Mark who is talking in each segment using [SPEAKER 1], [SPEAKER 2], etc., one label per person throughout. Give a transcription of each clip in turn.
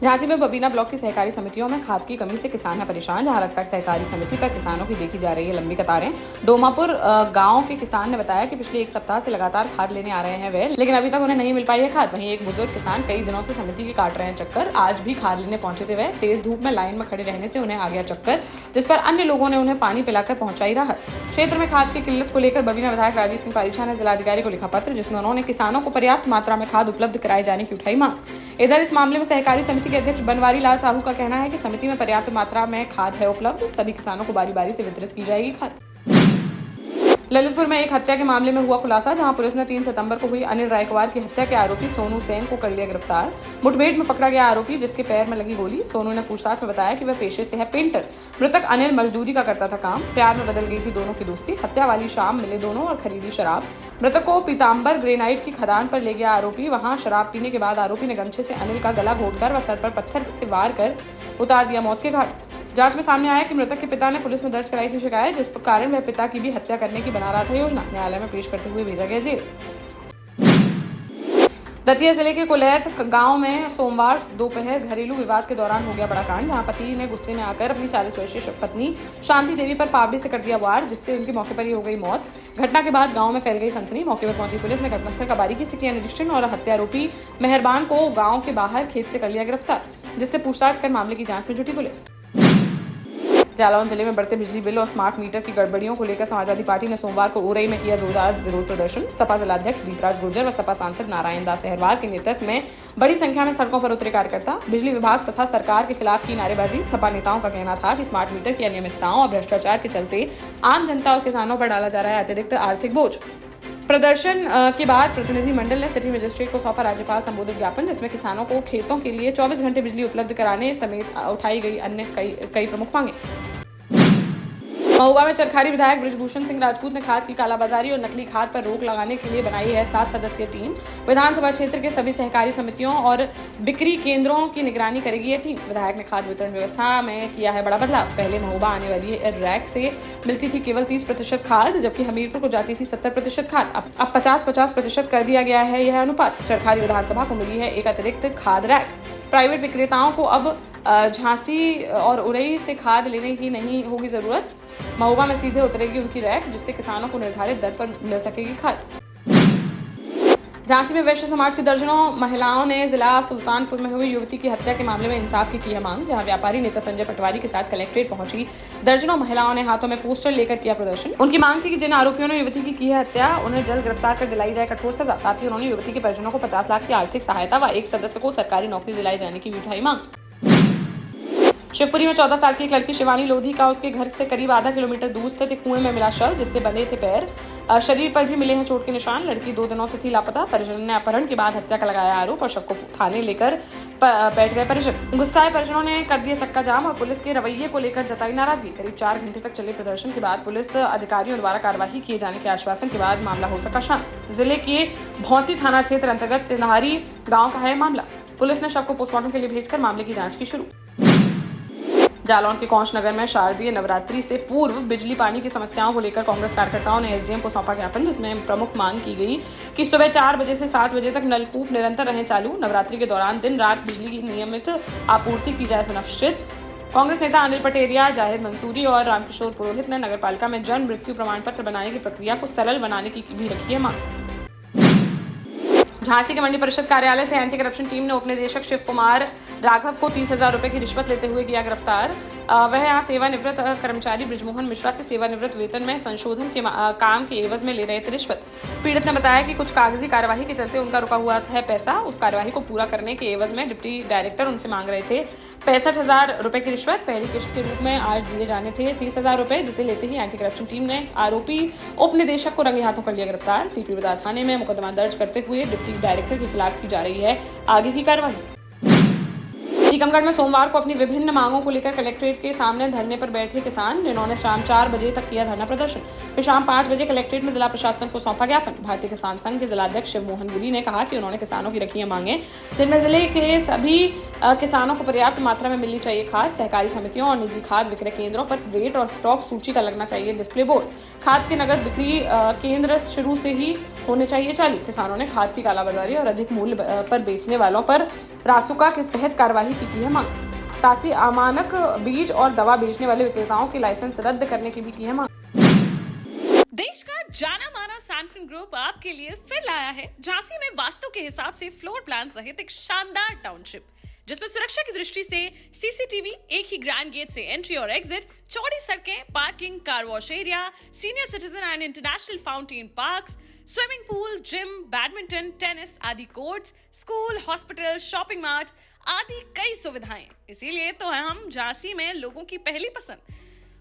[SPEAKER 1] झांसी में बबीना ब्लॉक की सहकारी समितियों में खाद की कमी से किसान है परेशान। जहां रक्सक सहकारी समिति पर किसानों की देखी जा रही है लंबी कतारें। डोमापुर गांव के किसान ने बताया कि पिछले एक सप्ताह से लगातार खाद लेने आ रहे हैं वे, लेकिन अभी तक उन्हें नहीं मिल पाई है खाद। वहीं एक बुजुर्ग किसान कई दिनों से समिति की काट रहे हैं चक्कर। आज भी खाद लेने पहुंचे थे वे। तेज धूप में लाइन में खड़े रहने से उन्हें आ गया चक्कर, जिस पर अन्य लोगों ने उन्हें पानी पिलाकर पहुंचाई राहत। क्षेत्र में खाद की किल्लत को लेकर बबीना विधायक राजीव सिंह पारीछा ने जिलाधिकारी को लिखा पत्र, जिसमें उन्होंने किसानों को पर्याप्त मात्रा में खाद उपलब्ध कराए जाने की उठाई मांग। इधर इस मामले में सहकारी समिति के अध्यक्ष बनवारी लाल साहू का कहना है कि समिति में पर्याप्त मात्रा में खाद है उपलब्ध, सभी किसानों को बारी बारी से वितरित की जाएगी खाद। ललितपुर में एक हत्या के मामले में हुआ खुलासा, जहां पुलिस ने 3 सितंबर को हुई अनिल रायकवार की हत्या के आरोपी सोनू सेन को कर लिया गिरफ्तार। मुठभेड़ में पकड़ा गया आरोपी, जिसके पैर में लगी गोली। सोनू ने पूछताछ में बताया कि वह पेशे से है पेंटर। मृतक अनिल मजदूरी का करता था काम। प्यार में बदल गई थी दोनों की दोस्ती। हत्या वाली शाम मिले दोनों और खरीदी शराब। मृतक को पीताम्बर ग्रेनाइट की खदान पर ले गया आरोपी। वहां शराब पीने के बाद आरोपी ने गमछे से अनिल का गला घोंटकर व सर पर पत्थर से वार कर उतार दिया मौत के घाट। जांच में सामने आया कि मृतक के पिता ने पुलिस में दर्ज कराई थी शिकायत, जिस कारण वह पिता की भी हत्या करने की बना रहा था योजना। न्यायालय में पेश करते हुए भेजा गया जेल। दतिया जिले के कुलैत गांव में सोमवार दोपहर घरेलू विवाद के दौरान हो गया बड़ा कांड, जहां पति ने गुस्से में आकर अपनी 40 वर्षीय पत्नी शांति देवी पर पावड़ी से कर दिया वार, जिससे उनकी मौके पर ही हो गई मौत। घटना के बाद गांव में फैल गई सनसनी। मौके पर पहुंची पुलिस ने घटनास्थल का बारीकी से किया निरीक्षण और हत्यारोपी मेहरबान को गांव के बाहर खेत से कर लिया गिरफ्तार, जिससे पूछताछ कर मामले की जांच में जुटी पुलिस। जालौन जिले में बढ़ते बिजली बिल और स्मार्ट मीटर की गड़बड़ियों को लेकर समाजवादी पार्टी ने सोमवार को उरई में किया जोरदार विरोध प्रदर्शन। सपा जिलाध्यक्ष दीपराज गुर्जर व सपा सांसद नारायण दास अहरवाल के नेतृत्व में बड़ी संख्या में सड़कों पर उतरे कार्यकर्ता। बिजली विभाग तथा सरकार के खिलाफ की नारेबाजी। सपा नेताओं का कहना था कि स्मार्ट मीटर की अनियमितताओं और भ्रष्टाचार के चलते आम जनता और किसानों पर डाला जा रहा है अतिरिक्त आर्थिक बोझ। प्रदर्शन के बाद प्रतिनिधिमंडल ने सिटी मजिस्ट्रेट को सौंपा राज्यपाल संबोधित ज्ञापन, जिसमें किसानों को खेतों के लिए 24 घंटे बिजली उपलब्ध कराने समेत उठाई गई अन्य कई प्रमुख मांगे। महुआ में चरखारी विधायक बृजभूषण सिंह राजपूत ने खाद की कालाबाजारी और नकली खाद पर रोक लगाने के लिए बनाई है 7 सदस्यीय टीम। विधानसभा क्षेत्र के सभी सहकारी समितियों और बिक्री केंद्रों की निगरानी करेगी यह टीम। विधायक ने खाद वितरण व्यवस्था में किया है बड़ा बदलाव। पहले महुआ आने वाली रैक से मिलती थी केवल 30% खाद, जबकि हमीरपुर को जाती थी 70% खाद। अब 50-50% कर दिया गया है यह अनुपात। चरखारी विधानसभा को मिली है एक अतिरिक्त खाद रैक। प्राइवेट विक्रेताओं को अब झांसी और उरई से खाद लेने की नहीं होगी जरूरत। महुआ में सीधे उतरेगी उनकी रैक, जिससे किसानों को निर्धारित दर पर मिल सकेगी खाद। झांसी में वैश्य समाज की दर्जनों महिलाओं ने जिला सुल्तानपुर में हुई युवती की हत्या के मामले में इंसाफ की है मांग। जहां व्यापारी नेता संजय पटवारी के साथ कलेक्ट्रेट पहुंची दर्जनों महिलाओं ने हाथों में पोस्टर लेकर किया प्रदर्शन। उनकी मांग थी कि जिन आरोपियों ने युवती की है हत्या, उन्हें जल्द गिरफ्तार कर दिलाई जाए कठोर सजा। साथ ही उन्होंने युवती के परिजनों को 50 लाख की आर्थिक सहायता व एक सदस्य को सरकारी नौकरी दिलाई जाने की भी उठाई मांग। शिवपुरी में 14 साल की एक लड़की शिवानी लोधी का उसके घर से करीब आधा किलोमीटर दूर स्थित एक कुएं में मिला शव, जिससे बंधे थे पैर। शरीर पर भी मिले हैं चोट के निशान। लड़की 2 दिनों से थी लापता। परिजनों ने अपहरण के बाद हत्या का लगाया आरोप और शव को थाने लेकर बैठ गए परिजन। गुस्साए परिजनों ने कर दिया चक्का जाम और पुलिस के रवैये को लेकर जताई नाराजगी। करीब 4 घंटे तक चले प्रदर्शन के बाद पुलिस अधिकारियों द्वारा कार्रवाई किए जाने के आश्वासन के बाद मामला हो सका शांत। जिले के भौंती थाना क्षेत्र अंतर्गत तिनहारी गाँव का है मामला। पुलिस ने शव को पोस्टमार्टम के लिए भेजकर मामले की जाँच की शुरू। जालौन के कौंच नगर में शारदीय नवरात्रि से पूर्व बिजली पानी की समस्याओं को लेकर कांग्रेस कार्यकर्ताओं ने एसडीएम को सौंपा ज्ञापन, जिसमें प्रमुख मांग की गई कि सुबह 4 बजे से 7 बजे तक नलकूप निरंतर रहें चालू। नवरात्रि के दौरान दिन रात बिजली की नियमित आपूर्ति की जाए सुनिश्चित। कांग्रेस नेता अनिल पटेरिया, जाहिर मंसूरी और रामकिशोर पुरोहित ने नगरपालिका में जन्म मृत्यु प्रमाण पत्र बनाने की प्रक्रिया को सरल बनाने की भी रखी है मांग। झांसी के मंडी परिषद कार्यालय से एंटी करप्शन टीम ने उपनिदेशक शिव कुमार राघव को 30,000 रुपए की रिश्वत लेते हुए किया गिरफ्तार। वह यहाँ सेवानिवृत्त कर्मचारी बृजमोहन मिश्रा से सेवानिवृत्त वेतन में संशोधन के काम के एवज में ले रहे थे रिश्वत। पीड़ित ने बताया कि कुछ कागजी कार्यवाही के चलते उनका रुका हुआ है पैसा। उस कार्यवाही को पूरा करने के एवज में डिप्टी डायरेक्टर उनसे मांग रहे थे 65,000 रुपए की रिश्वत। पहली किश्त के रूप में आज दिए जाने थे 30,000 रुपए, जिसे लेते ही एंटी करप्शन टीम ने आरोपी उपनिदेशक को रंगे हाथों कर लिया गिरफ्तार। सीपी बदा थाने में मुकदमा दर्ज करते हुए डिप्टी डायरेक्टर के खिलाफ की जा रही है आगे की कार्रवाई। टीकमगढ़ में सोमवार को अपनी विभिन्न मांगों को लेकर कलेक्ट्रेट के सामने धरने पर बैठे किसान, जिन्होंने शाम 4 बजे तक किया धरना प्रदर्शन। फिर शाम 5 बजे कलेक्ट्रेट में जिला प्रशासन को सौंपा ज्ञापन। भारतीय किसान संघ के जिलाध्यक्ष शिव मोहन गिरी ने कहा कि उन्होंने किसानों की रखी है मांगे, जिनमें जिले के सभी किसानों को पर्याप्त मात्रा में मिलनी चाहिए खाद। सहकारी समितियों और निजी खाद विक्रय केंद्रों पर रेट और स्टॉक सूची का लगना चाहिए डिस्प्ले बोर्ड। खाद के नगद बिक्री केंद्र शुरू से ही होने चाहिए चालू। किसानों ने खाद की कालाबाजारी और अधिक मूल्य पर बेचने वालों पर रासुका के तहत कार्यवाही की है मांग। साथ ही अमानक बीज और दवा बेचने वाले विक्रेताओं के लाइसेंस रद्द करने की भी की है मांग।
[SPEAKER 2] देश का जाना माना सैनफिन ग्रुप आपके लिए फिर लाया है झांसी में वास्तु के हिसाब से फ्लोर प्लान सहित एक शानदार टाउनशिप, जिसमें सुरक्षा की दृष्टि से सीसीटीवी, एक ही ग्रैंड गेट से एंट्री और एग्जिट, चौड़ी सड़कें, parking, car wash area, senior citizen and international fountain parks, swimming pool, gym, badminton, tennis आदि courts, school, hospital, shopping mart आदि कई सुविधाएं। इसीलिए तो हम झांसी में लोगों की पहली पसंद।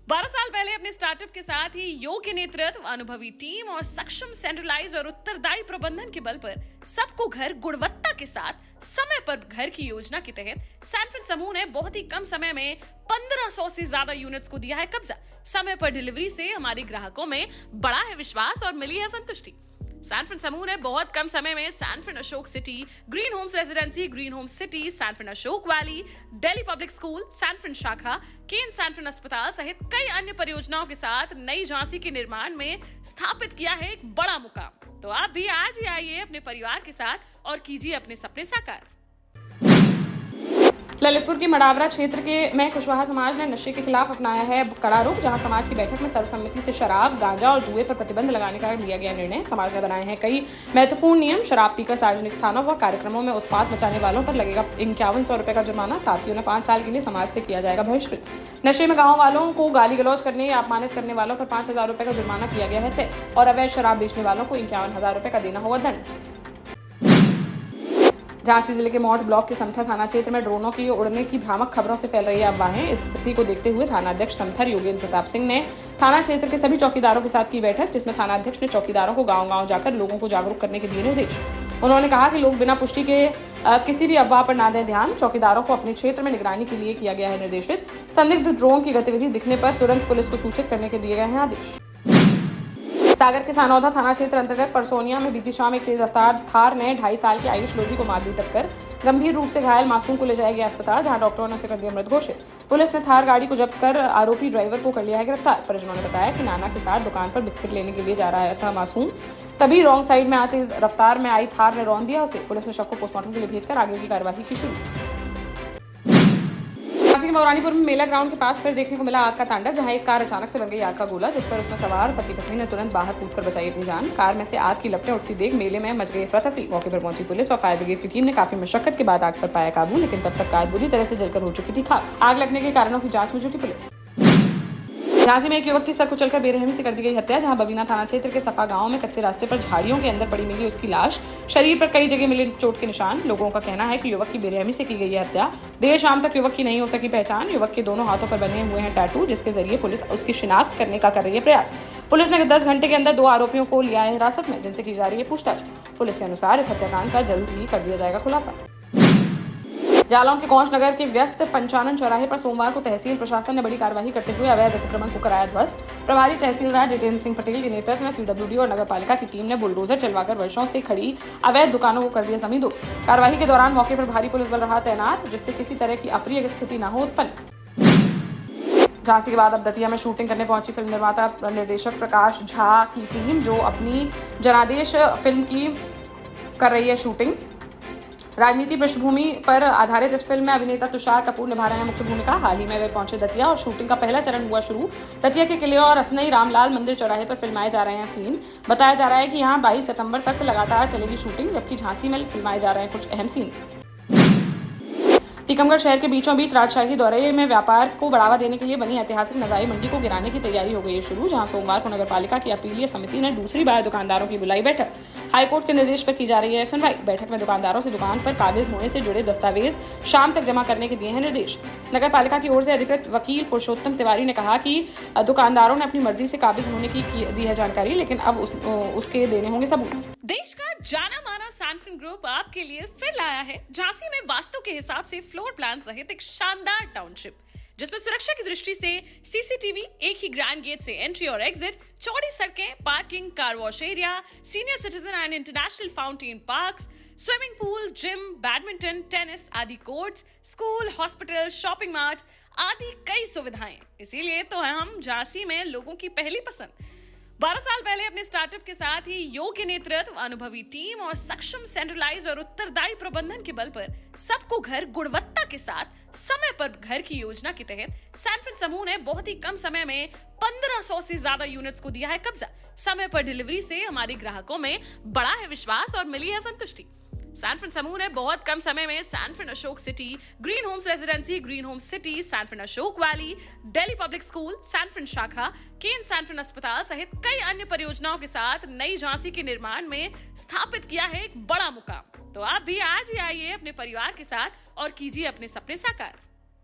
[SPEAKER 2] 12 साल पहले अपने स्टार्टअप के साथ ही योग्य नेतृत्व, अनुभवी टीम और सक्षम सेंट्रलाइज और उत्तरदायी प्रबंधन के बल पर सबको घर गुणवत्ता के साथ समय पर घर की योजना के तहत सैनफिन समूह ने बहुत ही कम समय में 1500 से ज्यादा यूनिट्स को दिया है कब्जा। समय पर डिलीवरी से हमारे ग्राहकों में बड़ा है विश्वास और मिली है संतुष्टि। सैनफिन समूह ने बहुत कम समय में Sanfin Ashok City, Green Homes Residency, Green Homes City, Sanfin Ashok Valley, Delhi Public School, Sanfin शाखा, केन सैनफिन अस्पताल सहित कई अन्य परियोजनाओं के साथ नई झांसी के निर्माण में स्थापित किया है एक बड़ा मुकाम। तो आप भी आज ही आइए अपने परिवार के साथ और कीजिए अपने सपने साकार।
[SPEAKER 1] ललितपुर के मडावरा क्षेत्र में कुशवाहा समाज ने नशे के खिलाफ अपनाया है कड़ा रुख, जहां समाज की बैठक में सर्वसम्मति से शराब, गांजा और जुए पर प्रतिबंध लगाने का लिया गया निर्णय। समाज ने बनाए हैं कई महत्वपूर्ण नियम। शराब पीकर सार्वजनिक स्थानों व कार्यक्रमों में उत्पात मचाने वालों पर लगेगा 5100 रुपए का जुर्माना। साथ ही उन्हें 5 साल के लिए समाज से किया जाएगा बहिष्कृत। नशे में गाँव वालों को गाली गलौज करने या अपमानित करने वालों पर 5000 रुपए का जुर्माना किया गया है तय, और अवैध शराब बेचने वालों को 51,000 रुपए का देना होगा दंड। झांसी जिले के मौठ ब्लॉक के समथर थाना क्षेत्र में ड्रोनों की उड़ने की भ्रामक खबरों से फैल रही अफवाहें। इस स्थिति को देखते हुए थाना अध्यक्ष समथर योगेंद्र प्रताप सिंह ने थाना क्षेत्र के सभी चौकीदारों के साथ की बैठक, जिसमें थाना अध्यक्ष ने चौकीदारों को गांव-गांव जाकर लोगों को जागरूक करने के दिए निर्देश। उन्होंने कहा कि लोग बिना पुष्टि के किसी भी अफवाह पर ना दें ध्यान। चौकीदारों को अपने क्षेत्र में निगरानी के लिए किया गया है निर्देशित। संदिग्ध ड्रोन की गतिविधि दिखने पर तुरंत पुलिस को सूचित करने के दिए गए हैं आदेश। सागर के सानौदा थाना क्षेत्र अंतर्गत परसोनिया में बीती शाम एक तेज रफ्तार थार ने 2.5 साल के आयुष लोधी को मार दी टक्कर। गंभीर रूप से घायल मासूम को ले जाया गया अस्पताल, जहां डॉक्टरों ने उसे कर दिया मृत घोषित। पुलिस ने थार गाड़ी को जब्त कर आरोपी ड्राइवर को कर लिया है गिरफ्तार। परिजनों ने बताया कि नाना के साथ दुकान पर बिस्किट लेने के लिए जा रहा था मासूम, तभी रॉन्ग साइड में आते रफ्तार में आई थार ने रौंद दिया उसे। पुलिस ने शव को पोस्टमार्टम के लिए भेजकर आगे की कार्यवाही की शुरू। मौरानीपुर में मेला ग्राउंड के पास फिर देखने को मिला आग का तांडव, जहां एक कार अचानक से बन गई आग का गोला, जिस पर उसमें सवार पति पत्नी ने तुरंत बाहर कूदकर बचाई अपनी जान। कार में से आग की लपटें उठती देख मेले में मच गई अफरा-तफरी। मौके पर पहुंची पुलिस और फायर ब्रिगेड की टीम ने काफी मशक्कत के बाद आग पर पाया काबू, लेकिन तब तक कार बुरी तरह से जलकर हो चुकी थी खाक। आग लगने के कारणों की जांच में जुटी पुलिस। झांसी में एक युवक की सर कुचलकर बेरहमी से कर दी गई हत्या, जहां बबीना थाना क्षेत्र के सपा गांव में कच्चे रास्ते पर झाड़ियों के अंदर पड़ी मिली उसकी लाश। शरीर पर कई जगह मिले चोट के निशान। लोगों का कहना है कि युवक की बेरहमी से की गई है हत्या। देर शाम तक युवक की नहीं हो सकी पहचान। युवक के दोनों हाथों पर बने हुए हैं टैटू, जिसके जरिए पुलिस उसकी शिनाख्त करने का कर रही है प्रयास। पुलिस ने 10 घंटे के अंदर 2 आरोपियों को लिया है हिरासत में, जिनसे की जा रही है पूछताछ। पुलिस के अनुसार इस हत्याकांड का जल्द ही कर दिया जाएगा खुलासा। जालौन के कौंच नगर के व्यस्त पंचानन चौराहे पर सोमवार को तहसील प्रशासन ने बड़ी कार्रवाई करते हुए अवैध अतिक्रमण को कराया ध्वस्त। प्रभारी तहसीलदार जितेंद्र सिंह पटेल के नेतृत्व में पीडब्ल्यूडी और नगर पालिका की टीम ने बुलडोजर चलवाकर वर्षों से खड़ी अवैध दुकानों को कर दिया जमींदोज। कार्रवाई के दौरान मौके पर भारी पुलिस बल रहा तैनात, जिससे किसी तरह की अप्रिय स्थिति न हो उत्पन्न। झांसी के बाद अब दतिया में शूटिंग करने पहुंची फिल्म निर्माता निर्देशक प्रकाश झा की टीम, जो अपनी जनादेश फिल्म की कर रही है शूटिंग। राजनीति पृष्ठभूमि पर आधारित इस फिल्म में अभिनेता तुषार कपूर निभा रहे हैं मुख्य भूमिका। हाल ही में वे पहुंचे दतिया और शूटिंग का पहला चरण हुआ शुरू। दतिया के किले और असनई रामलाल मंदिर चौराहे पर फिल्माए जा रहे हैं सीन। बताया जा रहा है कि यहां 22 सितंबर तक लगातार चलेगी शूटिंग, जबकि झांसी में फिल्माए जा रहे हैं कुछ अहम सीन। टीकमगढ़ शहर के बीचों बीच राजशाही दौरे में व्यापार को बढ़ावा देने के लिए बनी ऐतिहासिक नजारी मंडी को गिराने की तैयारी हो गई है शुरू, जहां सोमवार को नगरपालिका की अपीलीय समिति ने दूसरी बार दुकानदारों की बुलाई बैठक। हाईकोर्ट के निर्देश पर की जा रही है सुनवाई। बैठक में दुकानदारों से दुकान पर काबिज होने से जुड़े दस्तावेज शाम तक जमा करने के दिए हैं निर्देश। नगरपालिका की ओर से अधिकृत वकील पुरुषोत्तम तिवारी ने कहा कि दुकानदारों ने अपनी मर्जी से काबिज होने की दी है जानकारी, लेकिन अब उसके देने होंगे सबूत।
[SPEAKER 2] देश का जाना माना सैनफिन ग्रुप आपके लिए फिर लाया है झांसी में वास्तु के हिसाब से फ्लोर प्लान सहित एक शानदार टाउनशिप, जिसमें सुरक्षा की दृष्टि से सीसीटीवी, एक ही ग्रैंड गेट से एंट्री और एग्जिट, चौड़ी सड़कें, parking, car wash area, senior citizen and international fountain parks, swimming pool, gym, badminton, tennis आदि courts, school, hospital, shopping mart आदि कई सुविधाएं। इसीलिए तो हम झांसी में लोगों की पहली पसंद। 12 साल पहले अपने स्टार्टअप के साथ ही योग्य नेतृत्व, अनुभवी टीम और सक्षम सेंट्रलाइज और उत्तरदायी प्रबंधन के बल पर सबको घर गुणवत्ता के साथ समय पर घर की योजना के तहत सैनफिन समूह ने बहुत ही कम समय में 1500 से ज्यादा यूनिट्स को दिया है कब्जा। समय पर डिलीवरी से हमारे ग्राहकों में बढ़ा है विश्वास और मिली है संतुष्टि। सैनफिन समूह ने बहुत कम समय में Sanfin Ashok City, Green Homes Residency, Green Homes City, Sanfin Ashok Valley, Delhi Public School, Sanfin शाखा, केन सैनफिन अस्पताल सहित कई अन्य परियोजनाओं के साथ नई झांसी के निर्माण में स्थापित किया है एक बड़ा मुकाम। तो आप भी आज ही आइए अपने परिवार के साथ और कीजिए अपने सपने साकार।